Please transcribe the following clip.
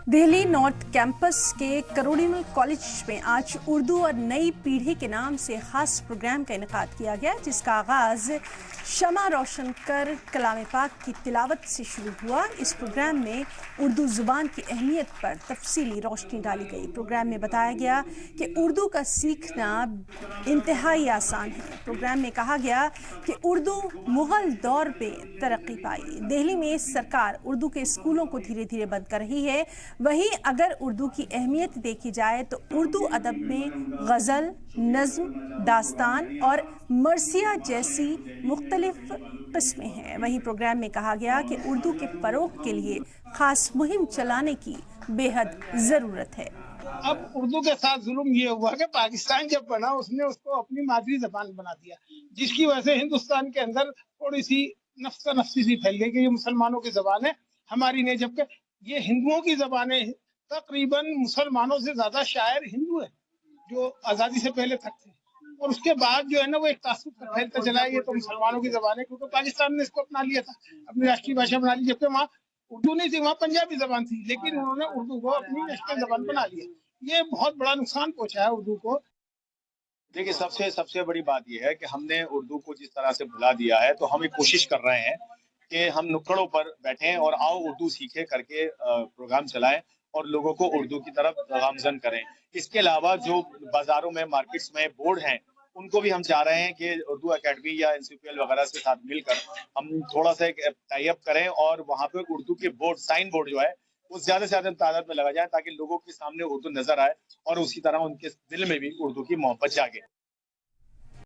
Delhi north campus के करोड़ियल college में आज उर्दू और नई पीढ़ी के नाम से खास प्रोग्राम का इनेकाद किया गया, जिसका आगाज शमा रोशन कर कलाम पाक की तिलावत से शुरू हुआ। इस प्रोग्राम में उर्दू ज़ुबान की अहमियत पर तफसीली रोशनी डाली गई। प्रोग्राम में बताया गया कि उर्दू का सीखना इंतहाई आसान है। प्रोग्राम में कहा गया कि उर्दू मुग़ल दौर में तरक्की पाई। दिल्ली में सरकार उर्दू के स्कूलों को धीरे धीरे बंद कर रही है। वहीं अगर उर्दू की अहमियत देखी जाए तो उर्दू अदब में गज़ल, नज़्म, दास्तान और मरसिया जैसी मुख्तलिफ किस्में हैं। वहीं प्रोग्राम में कहा गया कि उर्दू के फ़रोग़ के लिए ख़ास मुहिम चलाने की बेहद ज़रूरत है। अब उर्दू के साथ जुल्म ये हुआ कि पाकिस्तान जब बना उसने उसको अपनी मादरी जबान बना दिया, जिसकी वजह से हिंदुस्तान के अंदर थोड़ी सी नफ्सा नफ्सी सी फैल गई कि ये मुसलमानों की जबान है, हमारी नहीं, जबकि ये हिंदुओं की जबान है। तकरीबन मुसलमानों से ज्यादा शायर हिंदू है जो आज़ादी से पहले तक थे, और उसके बाद जो है ना वो एक तासुब का फैलता चला है ये तो मुसलमानों की जबान है, क्योंकि पाकिस्तान ने इसको अपना लिया था, अपनी राष्ट्रीय भाषा बना ली, जबकि वहाँ उर्दू नहीं थी, वहाँ पंजाबी जबान थी, लेकिन उन्होंने उर्दू को अपनी नेशनल जबान बना लिया। ये बहुत बड़ा नुकसान पहुंचा है उर्दू को। देखिए, सबसे बड़ी बात यह है कि हमने उर्दू को जिस तरह से भुला दिया है, तो हम एक कोशिश कर रहे हैं कि हम नुक्कड़ों पर बैठें और आओ उर्दू सीखे करके प्रोग्राम चलाएं और लोगों को उर्दू की तरफ गामजन करें। इसके अलावा जो बाजारों में, मार्केट्स में बोर्ड हैं, उनको भी हम चाह रहे हैं कि उर्दू अकेडमी या एनसीपीएल वगैरह से साथ मिलकर हम थोड़ा सा एक टाई अप करें और वहाँ पे उर्दू के बोर्ड, साइन बोर्ड जो है वो ज्यादा से ज्यादा तादाद में लगा जाए, ताकि लोगों के सामने उर्दू नजर आए और उसी तरह उनके दिल में भी उर्दू की मोहब्बत जागे।